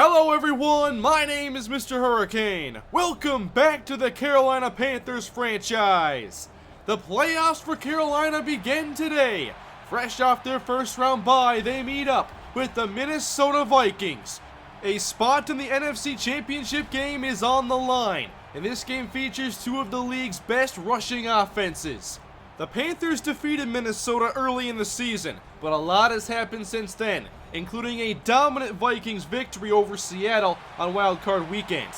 Hello everyone, my name is MrHurriicane. Welcome back to the Carolina Panthers franchise. The playoffs for Carolina begin today. Fresh off their first round bye, they meet up with the Minnesota Vikings. A spot in the NFC Championship game is on the line, and this game features two of the league's best rushing offenses. The Panthers defeated Minnesota early in the season, but a lot has happened since then, including a dominant Vikings victory over Seattle on Wild Card Weekend.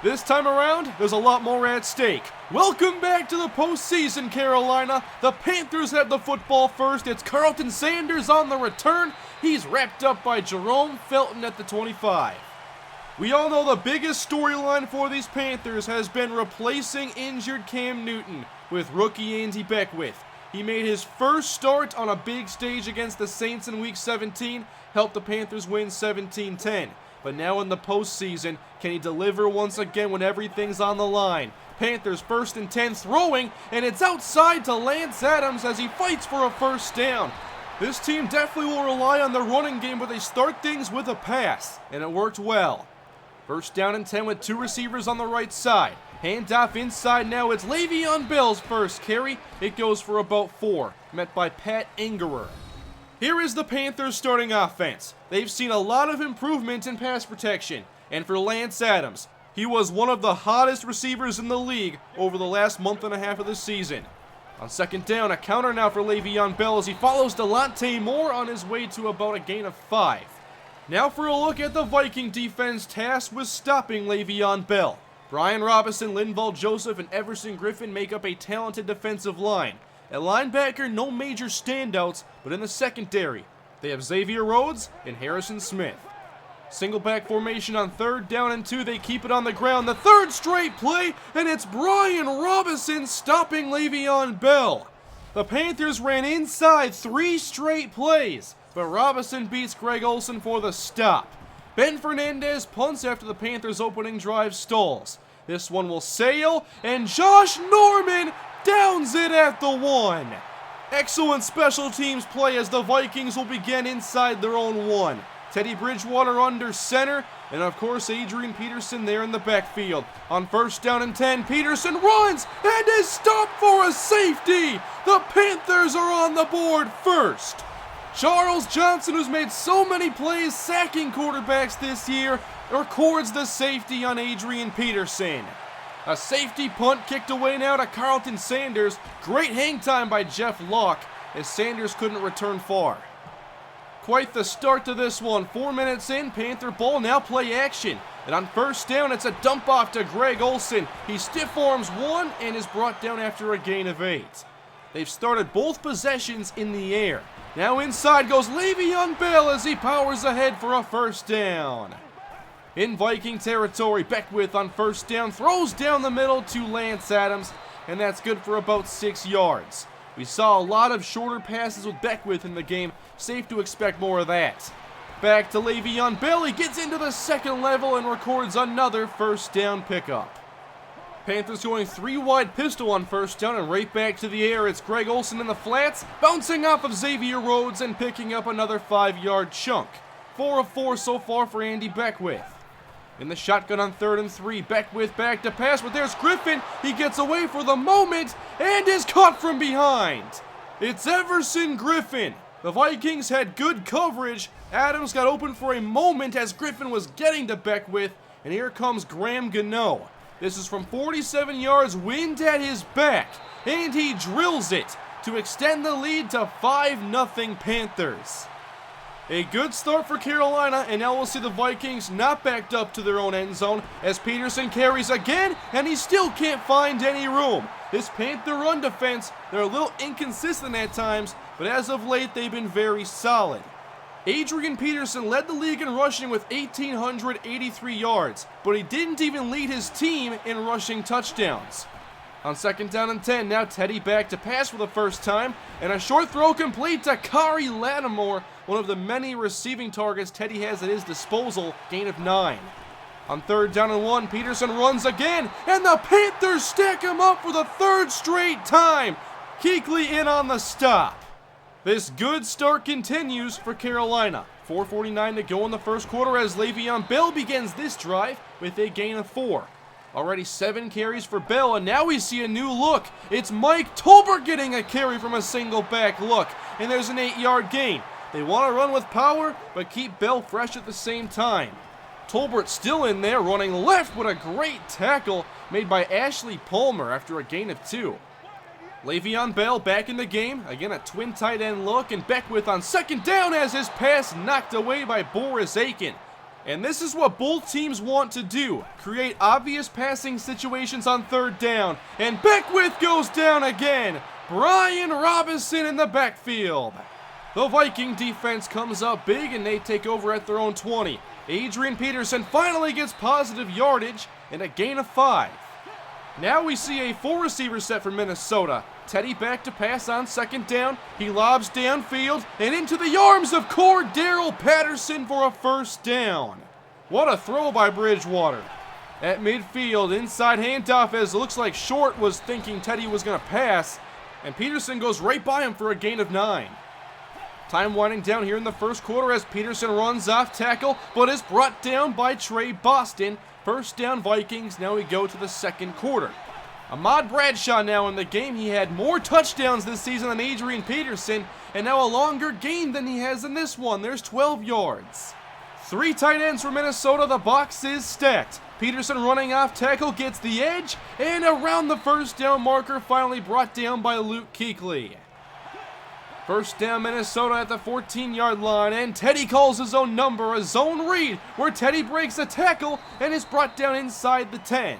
This time around, there's a lot more at stake. Welcome back to the postseason, Carolina. The Panthers have the football first. It's Carlton Sanders on the return. He's wrapped up by Jerome Felton at the 25. We all know the biggest storyline for these Panthers has been replacing injured Cam Newton with rookie Andy Beckwith. He made his first start on a big stage against the Saints in Week 17, helped the Panthers win 17-10. But now in the postseason, can he deliver once again when everything's on the line? Panthers 1st and 10 throwing, and it's outside to Lance Adams as he fights for a first down. This team definitely will rely on the running game, but they start things with a pass, and it worked well. First down and 10 with two receivers on the right side. Handoff inside now, it's Le'Veon Bell's first carry. It goes for about 4, met by Pat Ingerer. Here is the Panthers starting offense. They've seen a lot of improvement in pass protection. And for Lance Adams, he was one of the hottest receivers in the league over the last month and a half of the season. On second down, a counter now for Le'Veon Bell as he follows Delonte Moore on his way to about a gain of 5. Now for a look at the Viking defense tasked with stopping Le'Veon Bell. Brian Robinson, Linval Joseph, and Everson Griffin make up a talented defensive line. At linebacker, no major standouts, but in the secondary, they have Xavier Rhodes and Harrison Smith. Single back formation on 3rd down and 2, they keep it on the ground. The third straight play, and it's Brian Robinson stopping Le'Veon Bell. The Panthers ran inside 3 straight plays, but Robinson beats Greg Olsen for the stop. Ben Fernandez punts after the Panthers' opening drive stalls. This one will sail, and Josh Norman downs it at the 1. Excellent special teams play as the Vikings will begin inside their own 1. Teddy Bridgewater under center, and of course Adrian Peterson there in the backfield. On 1st down and 10, Peterson runs and is stopped for a safety. The Panthers are on the board first. Charles Johnson, who's made so many plays sacking quarterbacks this year, records the safety on Adrian Peterson. A safety punt kicked away now to Carlton Sanders. Great hang time by Jeff Locke as Sanders couldn't return far. Quite the start to this one. 4 minutes in, Panther ball, now play action. And on 1st down, it's a dump off to Greg Olsen. He stiff arms one and is brought down after a gain of 8. They've started both possessions in the air. Now inside goes Le'Veon Bell as he powers ahead for a first down. In Viking territory, Beckwith on 1st down throws down the middle to Lance Adams, and that's good for about 6 yards. We saw a lot of shorter passes with Beckwith in the game. Safe to expect more of that. Back to Le'Veon Bell. He gets into the second level and records another first down pickup. Panthers going 3 wide pistol on 1st down, and right back to the air. It's Greg Olsen in the flats, bouncing off of Xavier Rhodes and picking up another 5-yard chunk. 4 of 4 so far for Andy Beckwith. In the shotgun on 3rd and 3, Beckwith back to pass, but there's Griffin. He gets away for the moment and is caught from behind. It's Everson Griffin. The Vikings had good coverage. Adams got open for a moment as Griffin was getting to Beckwith, and here comes Graham Gano. This is from 47 yards, wind at his back, and he drills it to extend the lead to 5-0 Panthers. A good start for Carolina, and now we'll see the Vikings not backed up to their own end zone as Peterson carries again, and he still can't find any room. This Panther run defense, they're a little inconsistent at times, but as of late they've been very solid. Adrian Peterson led the league in rushing with 1,883 yards, but he didn't even lead his team in rushing touchdowns. On 2nd down and 10, now Teddy back to pass for the first time, and a short throw complete to Kari Lattimore, one of the many receiving targets Teddy has at his disposal, gain of 9. On 3rd down and 1, Peterson runs again, and the Panthers stack him up for the 3rd straight time. Kuechly in on the stop. This good start continues for Carolina. 4:49 to go in the first quarter as Le'Veon Bell begins this drive with a gain of 4. Already 7 carries for Bell, and now we see a new look. It's Mike Tolbert getting a carry from a single back look, and there's an 8-yard gain. They want to run with power, but keep Bell fresh at the same time. Tolbert still in there, running left with a great tackle made by Ashley Palmer after a gain of 2. Le'Veon Bell back in the game, again a twin tight end look, and Beckwith on second down as his pass knocked away by Boris Aiken. And this is what both teams want to do, create obvious passing situations on third down, and Beckwith goes down again. Brian Robinson in the backfield. The Viking defense comes up big and they take over at their own 20. Adrian Peterson finally gets positive yardage and a gain of 5. Now we see a 4-receiver set for Minnesota. Teddy back to pass on second down. He lobs downfield and into the arms of Cordero Patterson for a first down. What a throw by Bridgewater. At midfield, inside handoff as it looks like Short was thinking Teddy was going to pass, and Peterson goes right by him for a gain of 9. Time winding down here in the first quarter as Peterson runs off tackle, but is brought down by Trey Boston. First down Vikings. Now we go to the second quarter. Ahmad Bradshaw now in the game. He had more touchdowns this season than Adrian Peterson, and now a longer gain than he has in this one. There's 12 yards. 3 tight ends for Minnesota. The box is stacked. Peterson running off tackle gets the edge, and around the first down marker, finally brought down by Luke Kuechly. First down Minnesota at the 14-yard line, and Teddy calls his own number, a zone read, where Teddy breaks a tackle and is brought down inside the 10.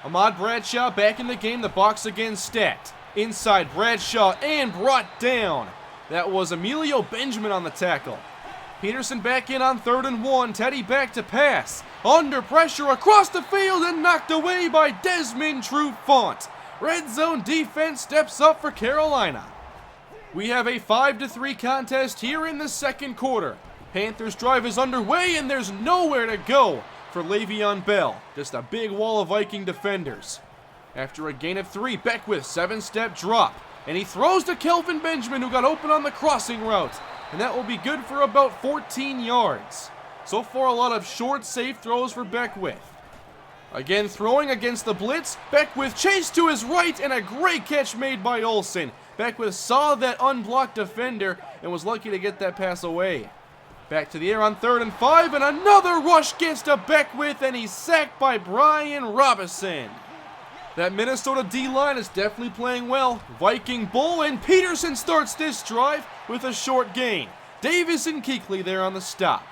Ahmad Bradshaw back in the game, the box again stacked. Inside Bradshaw and brought down. That was Emilio Benjamin on the tackle. Peterson back in on 3rd and 1, Teddy back to pass. Under pressure across the field and knocked away by Desmond Trufant. Red zone defense steps up for Carolina. We have a 5-3 contest here in the second quarter. Panthers drive is underway and there's nowhere to go for Le'Veon Bell. Just a big wall of Viking defenders. After a gain of 3, Beckwith 7-step drop. And he throws to Kelvin Benjamin who got open on the crossing route. And that will be good for about 14 yards. So far a lot of short, safe throws for Beckwith. Again throwing against the blitz. Beckwith chased to his right and a great catch made by Olsen. Beckwith saw that unblocked defender and was lucky to get that pass away. Back to the air on 3rd and 5, and another rush gets to Beckwith, and he's sacked by Brian Robinson. That Minnesota D-line is definitely playing well. Viking Bull, and Peterson starts this drive with a short gain. Davis and Kuechly there on the stop.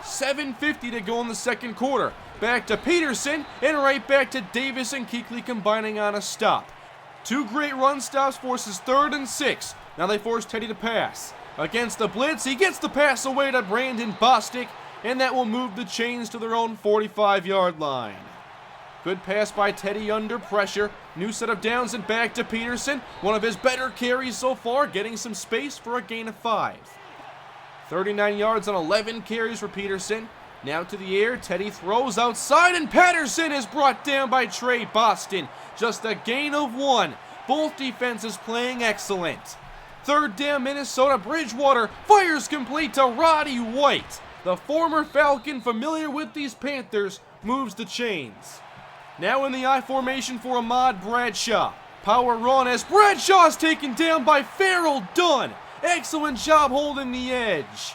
7:50 to go in the second quarter. Back to Peterson, and right back to Davis and Kuechly combining on a stop. 2 great run stops forces 3rd and 6. Now they force Teddy to pass. Against the blitz, he gets the pass away to Brandon Bostic, and that will move the chains to their own 45-yard line. Good pass by Teddy under pressure. New set of downs and back to Peterson. One of his better carries so far, getting some space for a gain of 5. 39 yards on 11 carries for Peterson. Now to the air, Teddy throws outside, and Patterson is brought down by Trey Boston. Just a gain of 1. Both defenses playing excellent. 3rd down Minnesota, Bridgewater fires complete to Roddy White. The former Falcon, familiar with these Panthers, moves the chains. Now in the I formation for Ahmad Bradshaw. Power run as Bradshaw is taken down by Farrell Dunn. Excellent job holding the edge.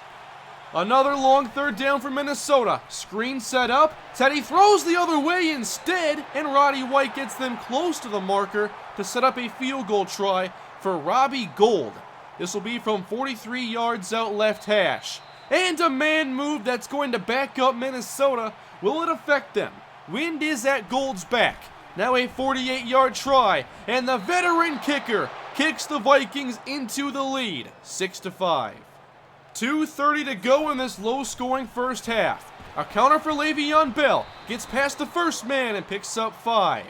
Another long 3rd down for Minnesota. Screen set up. Teddy throws the other way instead, and Roddy White gets them close to the marker to set up a field goal try for Robbie Gould. This will be from 43 yards out left hash. And a man move that's going to back up Minnesota. Will it affect them? Wind is at Gould's back. Now a 48-yard try, and the veteran kicker kicks the Vikings into the lead, 6-5. 2:30 to go in this low-scoring first half. A counter for Le'Veon Bell. Gets past the first man and picks up 5.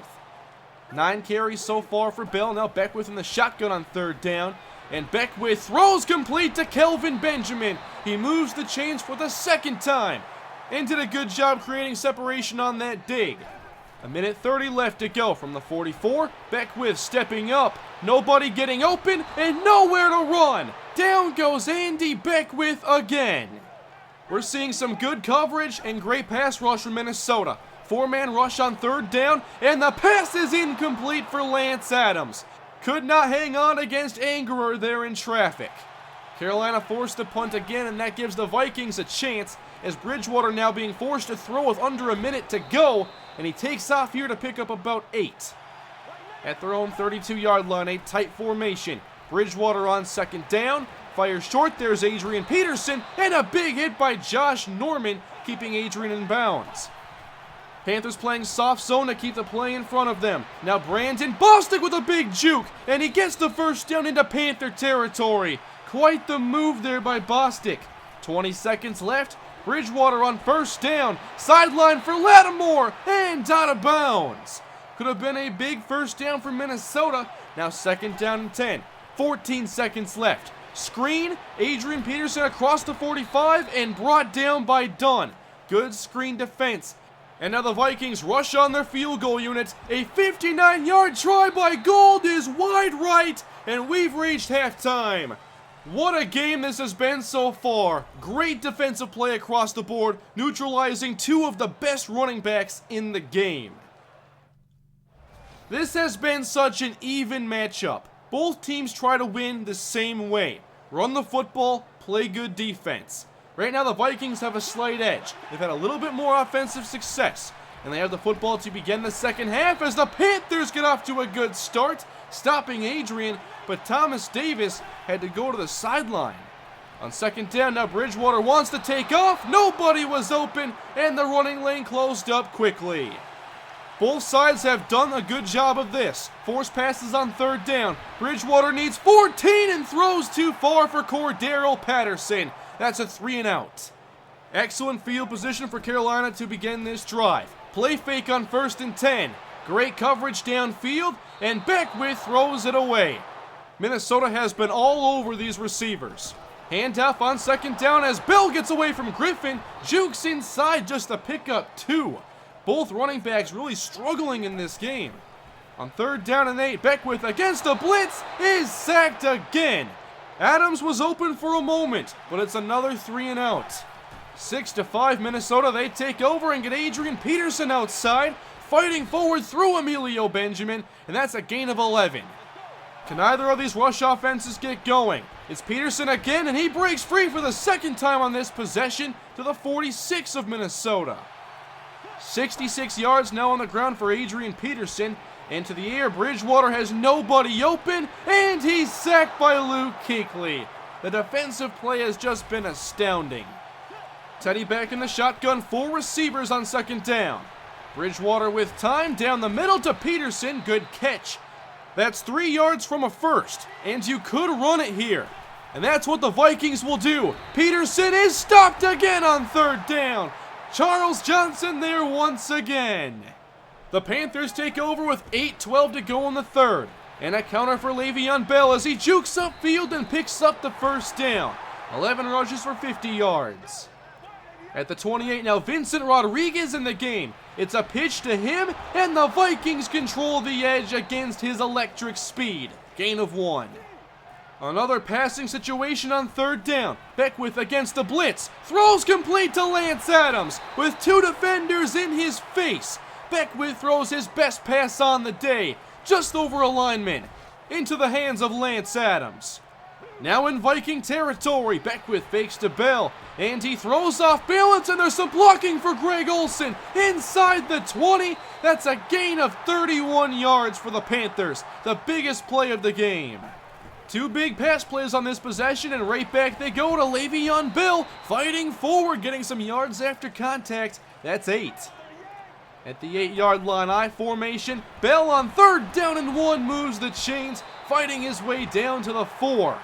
9 carries so far for Bell. Now Beckwith in the shotgun on 3rd down. And Beckwith throws complete to Kelvin Benjamin. He moves the chains for the 2nd time. And did a good job creating separation on that dig. 1:30 left to go from the 44. Beckwith stepping up. Nobody getting open and nowhere to run. Down goes Andy Beckwith again. We're seeing some good coverage and great pass rush from Minnesota. Four-man rush on third down, and the pass is incomplete for Lance Adams. Could not hang on against Angerer there in traffic. Carolina forced to punt again, and that gives the Vikings a chance, as Bridgewater now being forced to throw with under a minute to go, and he takes off here to pick up about 8. At their own 32-yard line, a tight formation. Bridgewater on second down, fires short, there's Adrian Peterson, and a big hit by Josh Norman, keeping Adrian in bounds. Panthers playing soft zone to keep the play in front of them. Now Brandon Bostic with a big juke, and he gets the first down into Panther territory. Quite the move there by Bostic. 20 seconds left. Bridgewater on first down. Sideline for Lattimore, and out of bounds. Could have been a big first down for Minnesota. Now second down and 10. 14 seconds left. Screen, Adrian Peterson across the 45 and brought down by Dunn. Good screen defense. And now the Vikings rush on their field goal unit. A 59-yard try by Gould is wide right, and we've reached halftime. What a game this has been so far. Great defensive play across the board, neutralizing two of the best running backs in the game. This has been such an even matchup. Both teams try to win the same way. Run the football, play good defense. Right now the Vikings have a slight edge. They've had a little bit more offensive success. And they have the football to begin the second half as the Panthers get off to a good start, stopping Adrian, but Thomas Davis had to go to the sideline. On second down, now Bridgewater wants to take off. Nobody was open, and the running lane closed up quickly. Both sides have done a good job of this. Force passes on third down. Bridgewater needs 14 and throws too far for Cordero Patterson. That's a 3 and out. Excellent field position for Carolina to begin this drive. Play fake on first and 10. Great coverage downfield, and Beckwith throws it away. Minnesota has been all over these receivers. Handoff on second down as Bell gets away from Griffin. Jukes inside just to pick up 2. Both running backs really struggling in this game. On third down and 8, Beckwith against the blitz is sacked again. Adams was open for a moment, but it's another 3 and out. 6-5 Minnesota, they take over and get Adrian Peterson outside, fighting forward through Emilio Benjamin, and that's a gain of 11. Can either of these rush offenses get going? It's Peterson again, and he breaks free for the second time on this possession to the 46 of Minnesota. 66 yards now on the ground for Adrian Peterson. Into the air, Bridgewater has nobody open, and he's sacked by Luke Kuechly. The defensive play has just been astounding. Teddy back in the shotgun, 4 receivers on second down. Bridgewater with time down the middle to Peterson, good catch. That's 3 yards from a first, and you could run it here. And that's what the Vikings will do. Peterson is stopped again on third down. Charles Johnson there once again. The Panthers take over with 8:12 to go in the third. And a counter for Le'Veon Bell as he jukes upfield and picks up the first down. 11 rushes for 50 yards. At the 28 now, Vincent Rodriguez in the game. It's a pitch to him, and the Vikings control the edge against his electric speed. Gain of 1. Another passing situation on third down. Beckwith against the blitz. Throws complete to Lance Adams with 2 defenders in his face. Beckwith throws his best pass on the day, just over a lineman, into the hands of Lance Adams. Now in Viking territory, Beckwith fakes to Bell, and he throws off balance, and there's some blocking for Greg Olsen inside the 20. That's a gain of 31 yards for the Panthers, the biggest play of the game. 2 big pass plays on this possession, and right back they go to Le'Veon Bell, fighting forward, getting some yards after contact. That's 8. At the 8-yard line, I formation. Bell on third down and 1 moves the chains, fighting his way down to the 4.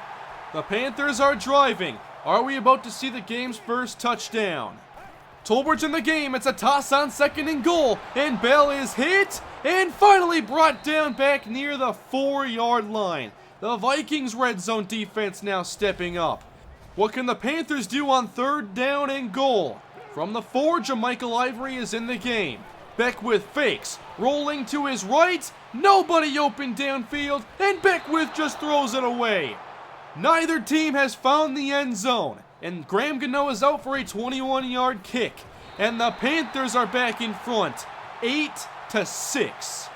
The Panthers are driving. Are we about to see the game's first touchdown? Tolbert's in the game. It's a toss on second and goal, and Bell is hit and finally brought down back near the 4-yard line. The Vikings' red zone defense now stepping up. What can the Panthers do on third down and goal? From the 4, JaMychal Ivory is in the game. Beckwith fakes, rolling to his right, nobody open downfield, and Beckwith just throws it away. Neither team has found the end zone, And Graham Gano is out for a 21-yard kick. And the Panthers are back in front, 8-6.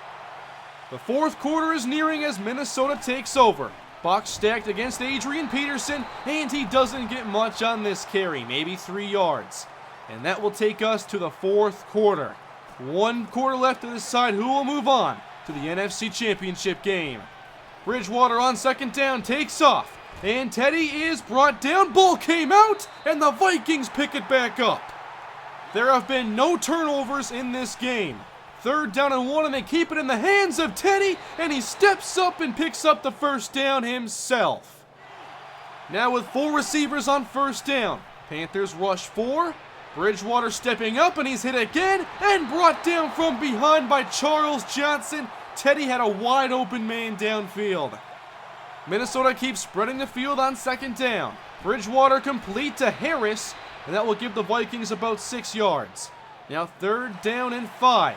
The fourth quarter is nearing as Minnesota takes over. Box stacked against Adrian Peterson, and he doesn't get much on this carry, maybe 3 yards. And that will take us to the fourth quarter. 1 quarter left to decide who will move on to the NFC Championship game. Bridgewater on second down takes off, and Teddy is brought down. Ball came out, and the Vikings pick it back up. There have been no turnovers in this game. 3rd down and 1, and they keep it in the hands of Teddy, and he steps up and picks up the first down himself. Now with 4 receivers on first down, Panthers rush 4. Bridgewater stepping up, and he's hit again and brought down from behind by Charles Johnson. Teddy had a wide open man downfield. Minnesota keeps spreading the field on second down. Bridgewater complete to Harris, and that will give the Vikings about 6 yards. Now 3rd down and 5.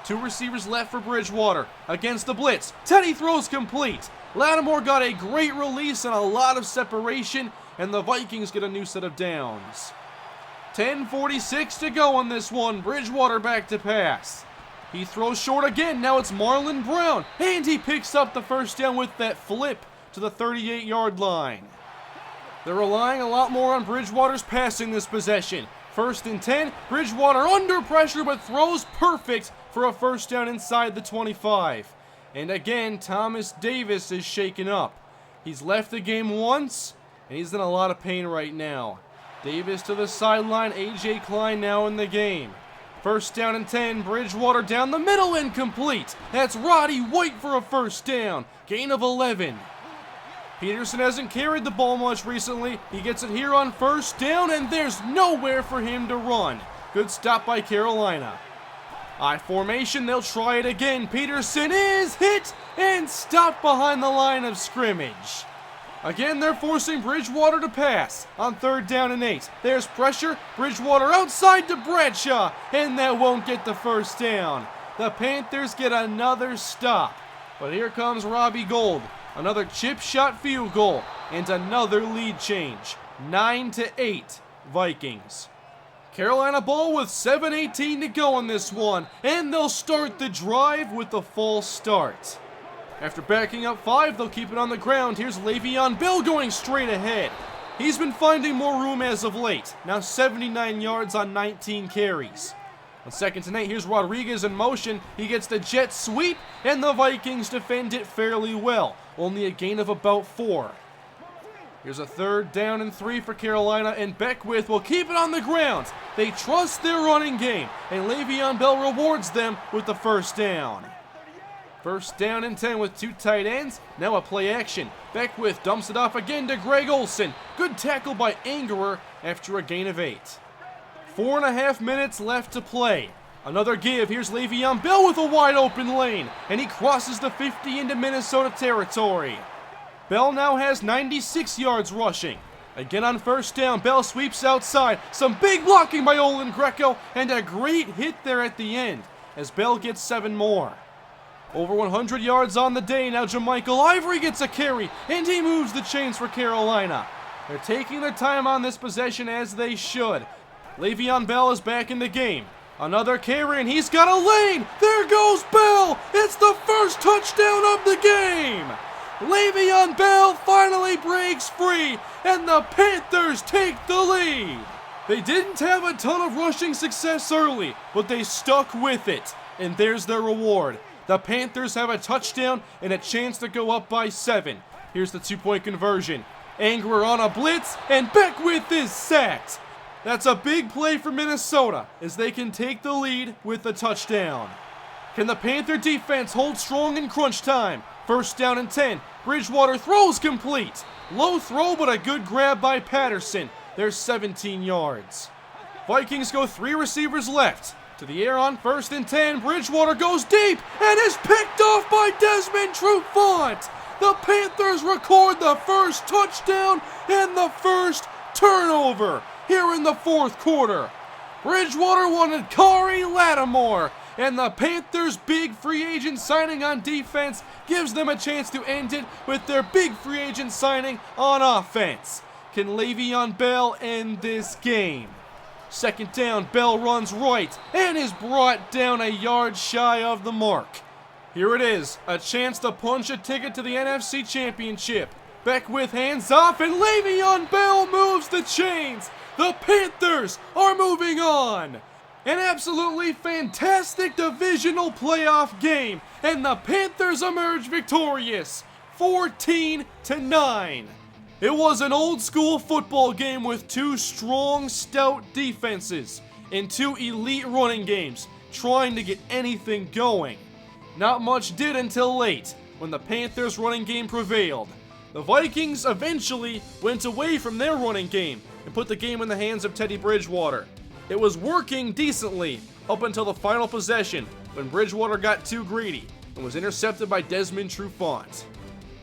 2 receivers left for Bridgewater against the blitz. Teddy throws complete. Lattimore got a great release and a lot of separation, and the Vikings get a new set of downs. 10:46 to go on this one. Bridgewater back to pass. He throws short again. Now it's Marlon Brown, and he picks up the first down with that flip to the 38-yard line. They're relying a lot more on Bridgewater's passing this possession. 1st and 10, Bridgewater under pressure but throws perfect for a first down inside the 25. And again, Thomas Davis is shaken up. He's left the game once, and he's in a lot of pain right now. Davis to the sideline, A.J. Klein now in the game. 1st down and 10, Bridgewater down the middle, incomplete. That's Roddy White for a first down, gain of 11. Peterson hasn't carried the ball much recently. He gets it here on 1st down, and there's nowhere for him to run. Good stop by Carolina. I formation, they'll try it again. Peterson is hit and stopped behind the line of scrimmage. Again, they're forcing Bridgewater to pass on 3rd down and 8. There's pressure. Bridgewater outside to Bradshaw, and that won't get the first down. The Panthers get another stop. But here comes Robbie Gould. Another chip shot field goal, and another lead change. 9-8, Vikings. Carolina ball with 7:18 to go on this one, and they'll start the drive with a false start. After backing up 5, they'll keep it on the ground. Here's Le'Veon Bell going straight ahead. He's been finding more room as of late. Now 79 yards on 19 carries. On 2nd and 8, here's Rodriguez in motion. He gets the jet sweep, and the Vikings defend it fairly well. Only a gain of about 4. Here's a 3rd down and 3 for Carolina, and Beckwith will keep it on the ground. They trust their running game, and Le'Veon Bell rewards them with the first down. 1st down and 10 with 2 tight ends. Now a play action. Beckwith dumps it off again to Greg Olsen. Good tackle by Angerer after a gain of 8. 4.5 minutes left to play. Another give. Here's Le'Veon Bell with a wide open lane, and he crosses the 50 into Minnesota territory. Bell now has 96 yards rushing. Again on 1st down, Bell sweeps outside. Some big blocking by Olin Greco, and a great hit there at the end as Bell gets 7 more. Over 100 yards on the day. Now Jermichael Ivory gets a carry, and he moves the chains for Carolina. They're taking their time on this possession as they should. Le'Veon Bell is back in the game. Another carry, and he's got a lane. There goes Bell. It's the first touchdown of the game. Le'Veon Bell finally breaks free, and the Panthers take the lead. They didn't have a ton of rushing success early, but they stuck with it, and there's their reward. The Panthers have a touchdown and a chance to go up by 7. Here's the 2-point conversion. Angerer on a blitz, and Beckwith is sacked. That's a big play for Minnesota as they can take the lead with a touchdown. Can the Panther defense hold strong in crunch time? 1st down and 10. Bridgewater throws complete. Low throw, but a good grab by Patterson. There's 17 yards. Vikings go 3 receivers left. To the air on 1st and 10. Bridgewater goes deep and is picked off by Desmond Trufant. The Panthers record the first touchdown and the first turnover here in the fourth quarter. Bridgewater wanted Kari Lattimore, and the Panthers' big free agent signing on defense gives them a chance to end it with their big free agent signing on offense. Can Le'Veon Bell end this game? Second down, Bell runs right and is brought down a yard shy of the mark. Here it is, a chance to punch a ticket to the NFC Championship. Beckwith hands off and Le'Veon Bell moves the chains. The Panthers are moving on. An absolutely fantastic divisional playoff game, and the Panthers emerge victorious, 14-9. It was an old school football game with two strong, stout defenses and two elite running games trying to get anything going. Not much did until late, when the Panthers' running game prevailed. The Vikings eventually went away from their running game and put the game in the hands of Teddy Bridgewater. It was working decently up until the final possession when Bridgewater got too greedy and was intercepted by Desmond Trufant.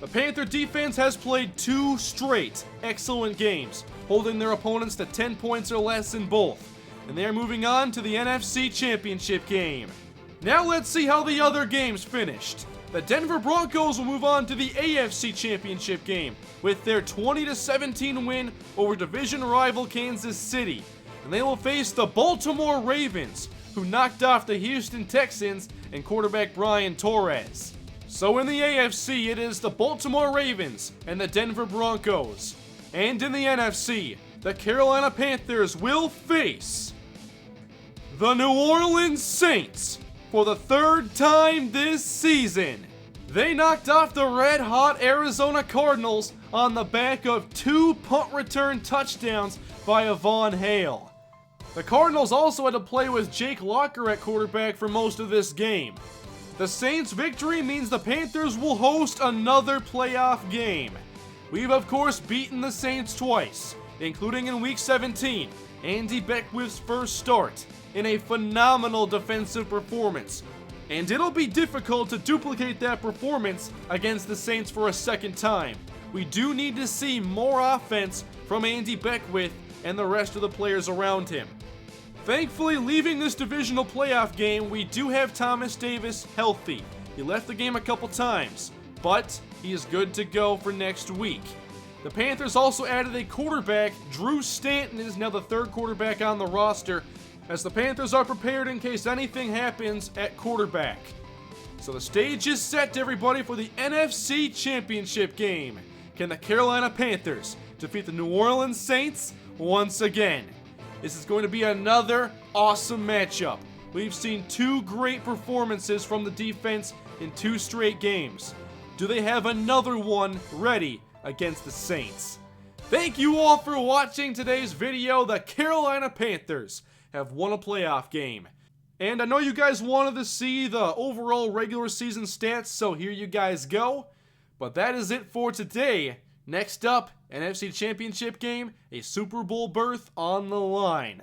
The Panther defense has played two straight excellent games, holding their opponents to 10 points or less in both, and they are moving on to the NFC Championship game. Now let's see how the other games finished. The Denver Broncos will move on to the AFC Championship game with their 20-17 win over division rival Kansas City, and they will face the Baltimore Ravens, who knocked off the Houston Texans and quarterback Brian Torres. So in the AFC, it is the Baltimore Ravens and the Denver Broncos. And in the NFC, the Carolina Panthers will face the New Orleans Saints for the third time this season. They knocked off the red-hot Arizona Cardinals on the back of two punt return touchdowns by Avon Hale. The Cardinals also had to play with Jake Locker at quarterback for most of this game. The Saints' victory means the Panthers will host another playoff game. We've of course beaten the Saints twice, including in Week 17, Andy Beckwith's first start, in a phenomenal defensive performance. And it'll be difficult to duplicate that performance against the Saints for a second time. We do need to see more offense from Andy Beckwith and the rest of the players around him. Thankfully, leaving this divisional playoff game, we do have Thomas Davis healthy. He left the game a couple times, but he is good to go for next week. The Panthers also added a quarterback. Drew Stanton is now the third quarterback on the roster, as the Panthers are prepared in case anything happens at quarterback. So the stage is set, everybody, for the NFC Championship game. Can the Carolina Panthers defeat the New Orleans Saints once again? This is going to be another awesome matchup. We've seen two great performances from the defense in two straight games. Do they have another one ready against the Saints? Thank you all for watching today's video. The Carolina Panthers have won a playoff game. And I know you guys wanted to see the overall regular season stats, so here you guys go. But that is it for today. Next up, NFC Championship game, a Super Bowl berth on the line.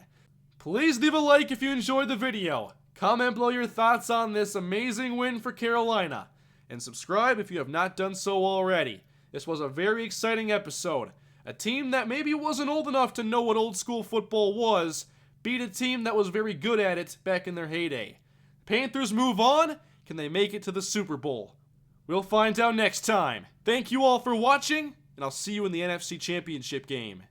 Please leave a like if you enjoyed the video. Comment below your thoughts on this amazing win for Carolina. And subscribe if you have not done so already. This was a very exciting episode. A team that maybe wasn't old enough to know what old school football was beat a team that was very good at it back in their heyday. Panthers move on. Can they make it to the Super Bowl? We'll find out next time. Thank you all for watching, and I'll see you in the NFC Championship game.